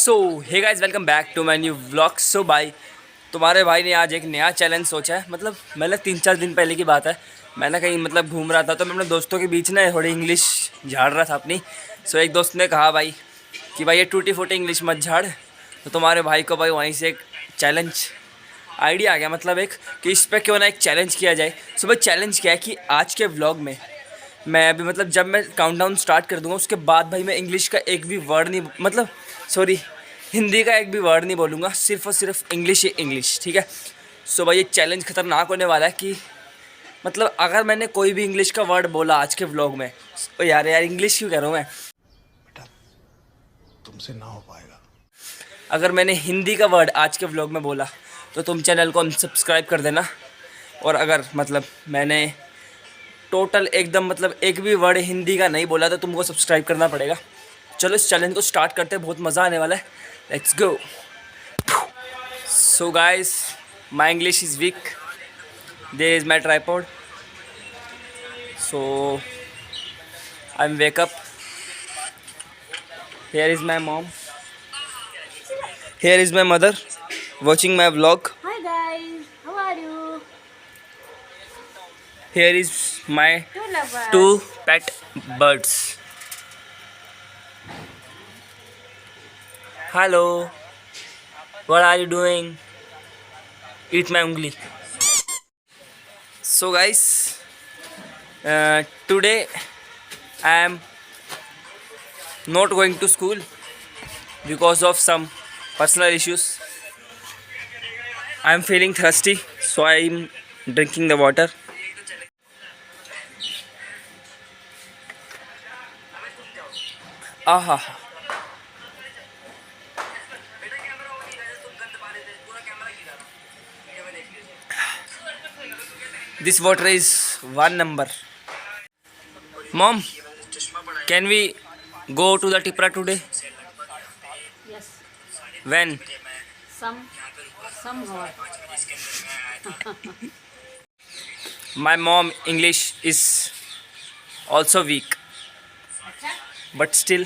So hey guys, welcome back to my new vlog. So भाई, तुम्हारे भाई ने आज एक नया चैलेंज सोचा है। मतलब मैंने 3-4 दिन पहले की बात है, मैंने कहीं घूम रहा था तो मैं अपने दोस्तों के बीच ना थोड़ी इंग्लिश झाड़ रहा था अपनी। सो एक दोस्त ने कहा भाई कि भाई ये टूटी फूटी इंग्लिश मत झाड़। तो तुम्हारे भाई को भाई वहीं से एक चैलेंज आइडिया आ गया, मतलब एक कि इस पर क्यों ना एक चैलेंज किया जाए। सो भाई चैलेंज क्या है कि आज के व्लॉग में मैं अभी जब मैं काउंटडाउन स्टार्ट कर दूंगा उसके बाद भाई मैं इंग्लिश का एक भी वर्ड नहीं, सॉरी, हिंदी का एक भी वर्ड नहीं बोलूँगा, सिर्फ और सिर्फ इंग्लिश ही इंग्लिश, ठीक है। सो भाई ये चैलेंज खतरनाक होने वाला है कि अगर मैंने कोई भी इंग्लिश का वर्ड बोला आज के व्लॉग में, तो यार इंग्लिश क्यों कह रहा हूँ मैं, बेटा तुमसे ना हो पाएगा। अगर मैंने हिंदी का वर्ड आज के व्लॉग में बोला तो तुम चैनल को अनसब्सक्राइब कर देना। और अगर मैंने टोटल एकदम एक भी वर्ड हिंदी का नहीं बोला तो तुमको सब्सक्राइब करना पड़ेगा। चलो इस चैलेंज को स्टार्ट करते हैं, बहुत मज़ा आने वाला है। Let's go. So guys, my English is weak, there is my tripod, so I am wake up. Here is my mom, here is my mother watching my vlog. Hi guys, how are you? Here is my Two lovers. two pet birds. Hello, what are you doing? Eat my ungli. So guys, today I am not going to school because of some personal issues. I am feeling thirsty, so I am drinking the water. Aha. This water is one number. Mom, can we go to the Tipra today? Yes, When? somehow. My mom English is also weak, but still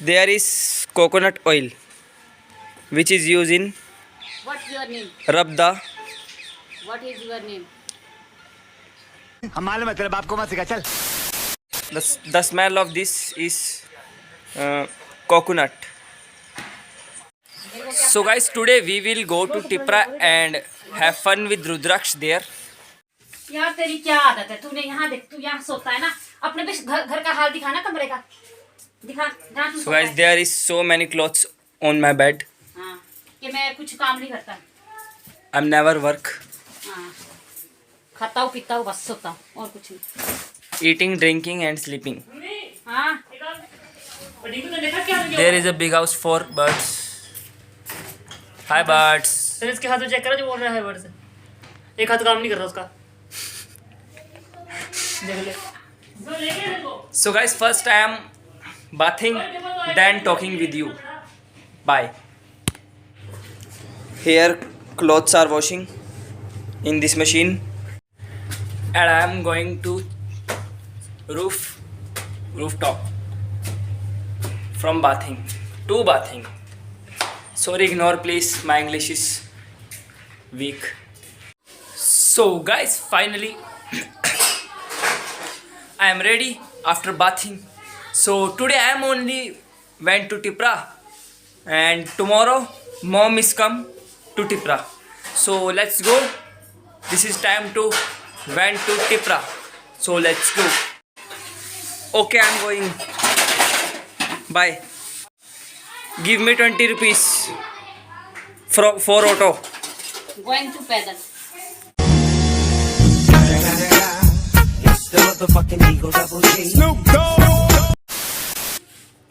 there is coconut oil which is used in What's your name? rub the. What is your name? हम मालूम है तेरे बाप को मत सिखा चल। The smell of this is coconut. So guys, today we will go to Tipra and have fun with Rudraksh there. यार तेरी क्या आदत है, तूने यहाँ देख, तू यहाँ सोता है ना, अपने भी घर का हाल दिखाना, कमरे का दिखा जहाँ तू So सोता guys, है। there is so many clothes on my bed. हाँ, कि मैं कुछ काम नहीं करता। I'm never work. हाँ, खाता हूँ पीता हूँ बस सोता हूँ और कुछ नहीं। Eating, drinking and sleeping. हाँ, There is a big house for birds. Hi birds. तो इसके हाथ में चेक करो जो बोल रहा है वर्ड से, एक हाथ काम नहीं कर रहा उसका। देख ले। So guys, first I am bathing, then talking with you. Bye. Here clothes are washing in this machine, and I am going to rooftop from bathing to bathing. Sorry, ignore please, my English is weak. So guys, finally I am ready after bathing. So today I am only went to Tipra, and tomorrow mom is come to Tipra. So let's go. This is time to went to Tipra. So let's go. Okay, I am going. Bye. Give me 20 rupees for auto. going to pedal.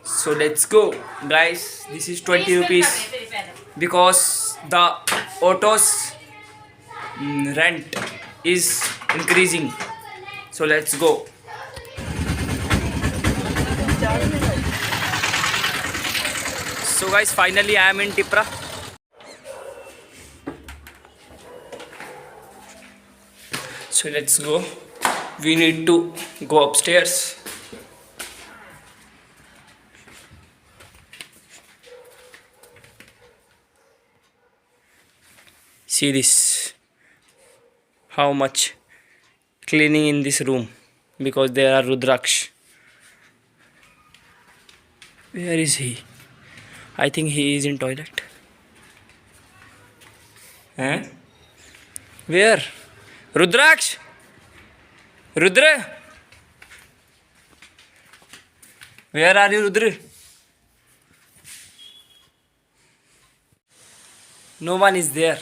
So let's go, guys. This is 20 rupees because the auto's rent is increasing. So let's go. So guys, finally I am in Tipra. So let's go. We need to go upstairs. See this. How much cleaning in this room because there are Rudraksh. Where is he? I think he is in toilet. Huh? Where? Rudraksh? Rudra? Where are you, Rudra? No one is there.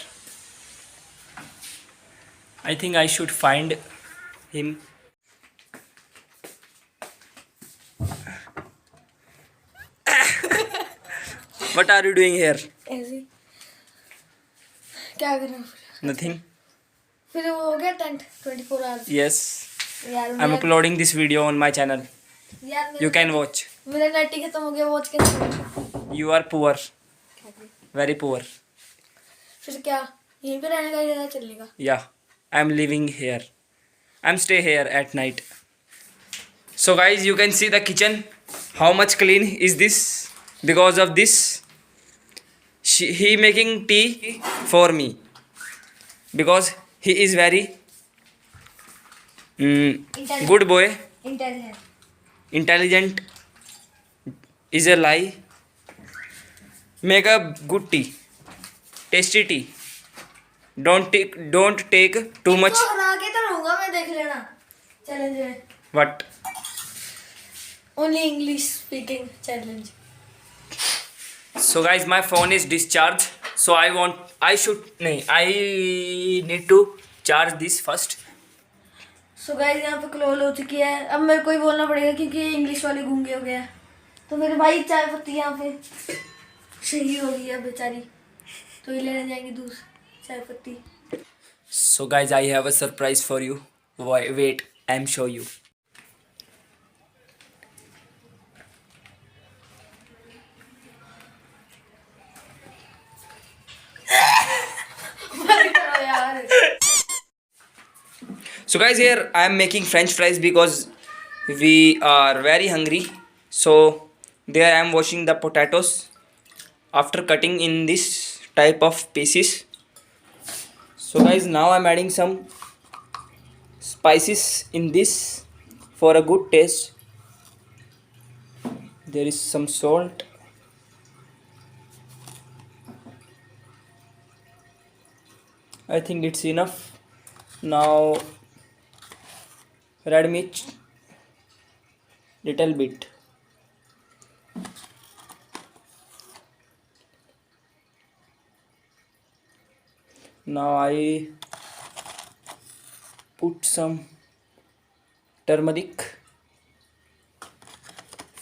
I think I should find him. What are you doing here? ऐसे क्या करें Nothing. फिर वो हो गया tent 24 hours Yes. यार I'm uploading this video on my channel. यार You can watch. मेरा नेट ही खत्म हो गया वॉच कैसे You are poor. Very poor. फिर क्या यहीं पे रहने का इरादा चलने का Yeah. I'm living here. I'm stay here at night. So guys, you can see the kitchen. How much clean is this? Because of this, he making tea for me. Because he is very good boy. Intelligent Intelligent is a lie. Make a good tea. Tasty tea. Don't take too much. तो हरा के तो रहूंगा मैं देख लेना challenge में What? Only English speaking challenge So guys, my phone is discharged. So I need to charge this first. So guys यहाँ पे क्लोज हो चुकी है अब मेरे को ही बोलना पड़ेगा क्योंकि इंग्लिश वाले गूंगे हो गया तो मेरे भाई चाय पत्ती यहाँ पे शहीद हो गई है बेचारी तो ये लेने जाएंगे दूसरी चाय पत्ती So guys, I have a surprise for you. Wait, I'm show you. यार So guys, here I am making French fries because we are very hungry. So there I am washing the potatoes after cutting in this type of pieces. So guys, now I'm adding some spices in this for a good taste. There is some salt. I think it's enough. Now red meat little bit. Now I put some turmeric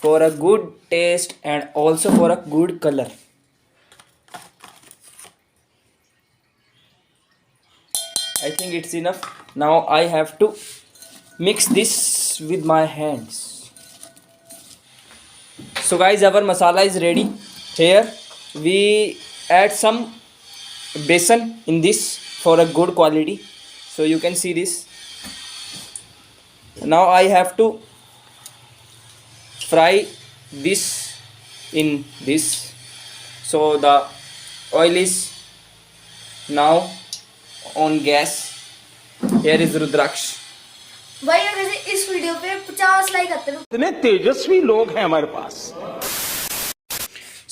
for a good taste and also for a good color. I think it's enough. Now I have to mix this with my hands. So guys, our masala is ready. Here we add some besan in this for a good quality. So you can see this. Now I have to fry this in this. So the oil is now on gas. Here is Rudraksh. भाई अगर इस video पे 50 like आते हैं इतने तेजस्वी लोग हैं हमारे पास.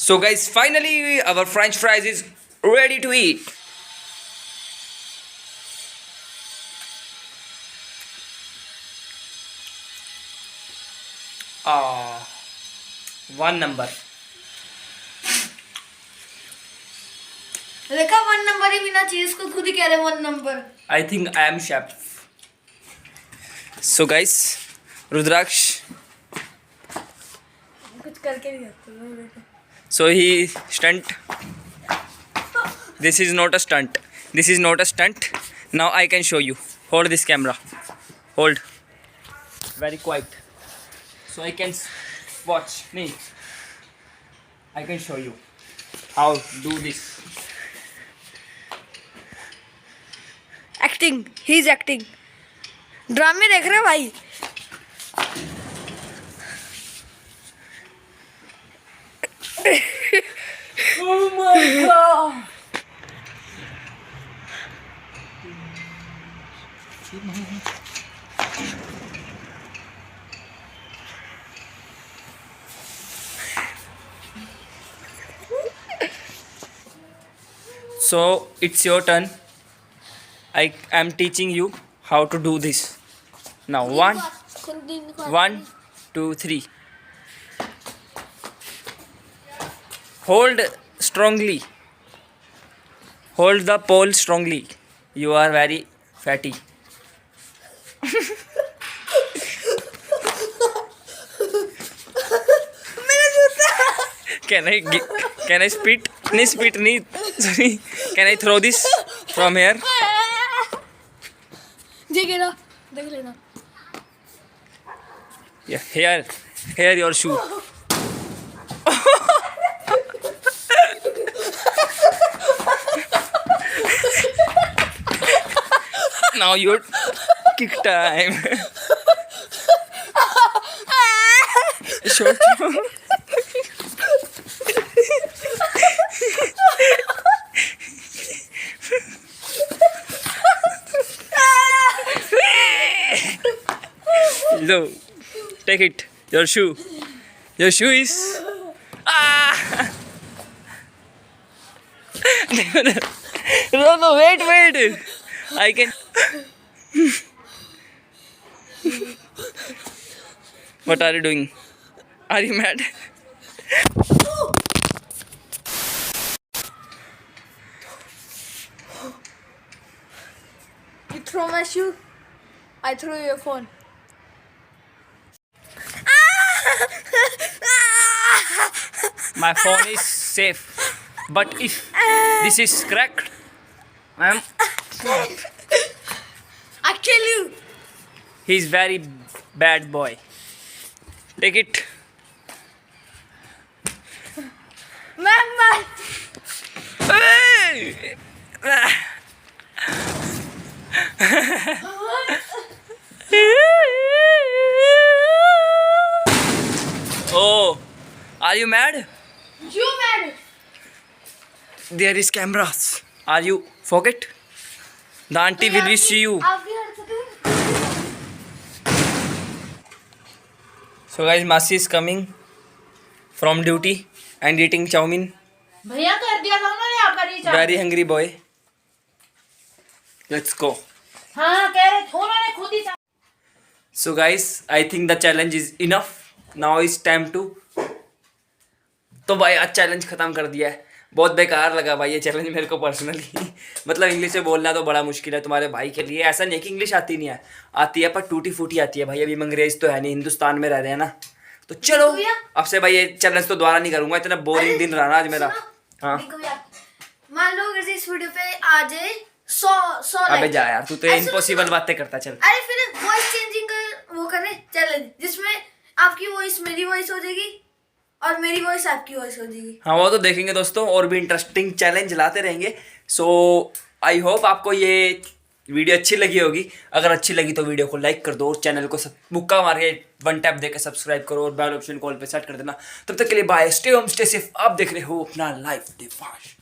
So guys, finally our French fries is ready to eat. One number. देखा 1 नंबर ही बिना चीज को खुद ही कह रहे 1 number I think I am chef. So guys, Rudraksh. कुछ करके नहीं जाते So he stunt. This is not a stunt. This is not a stunt. Now I can show you. Hold this camera. Hold. Very quiet. So I can watch me. I can show you how do this. Acting he is acting ड्रामे देख रहे हो भाई Oh my god. So it's your turn. I am teaching you how to do this. Now 1, 2, 3. Hold strongly. Hold the pole strongly. You are very fatty. Can I spit? Sorry. Can I throw this from here? देख लेना Yeah, here your shoe. Now your kick time. Short. No, take it. Your shoe. Your shoe is. Ah! No, wait. I can. What are you doing? Are you mad? You throw my shoe, I throw your phone. My phone is safe. But if this is cracked, I kill you. he's very bad boy. Take it. Man. Hey! Oh, are you mad? You mad? There is cameras. Are you forget? The auntie will see you. आपकी हरकतें So guys, Masi is coming from duty and eating chowmein. भैया कर दिया था उन्होंने आपका recharge. Very hungry boy. Let's go. हाँ कह रहे थे उन्होंने खुद ही। So guys, I think the challenge is enough. Now is time to. तो भाई आज चैलेंज खत्म कर दिया है। बहुत बेकार लगा भाई ये चैलेंज मेरे को पर्सनली। मतलब इंग्लिश में बोलना तो बड़ा मुश्किल है तुम्हारे भाई के लिए। ऐसा नहीं कि इंग्लिश आती नहीं है, आती है पर टूटी फूटी आती है भाई। अभी हम अंग्रेज तो है नहीं, हिंदुस्तान में रह रहे हैं ना। तो चलो अब से भाई ये चैलेंज तो दोबारा नहीं करूंगा। इतना बोरिंग दिन रहा ना आज मेरा। हाँ मान लो अगर इस वीडियो पे आ जाए 100 अबे जा यार, तू तो इम्पॉसिबल बातें करता। चल अरे फिर वॉइस चेंजिंग का वो करें चैलेंज, जिसमें आपकी वॉइस मेरी वॉइस हो जाएगी और मेरी वॉइस आपकी वॉइस हो जाएगी। हाँ वो तो देखेंगे दोस्तों, और भी इंटरेस्टिंग चैलेंज लाते रहेंगे। सो आई होप आपको ये वीडियो अच्छी लगी होगी। अगर अच्छी लगी तो वीडियो को लाइक कर दो और चैनल को मुक्का मार के 1 टैप देकर सब्सक्राइब करो और बेल ऑप्शन कॉल पे सेट कर देना। तब तक के लिए bye, stay home, stay safe. आप देख रहे हो अपना लाइफ दिवाश।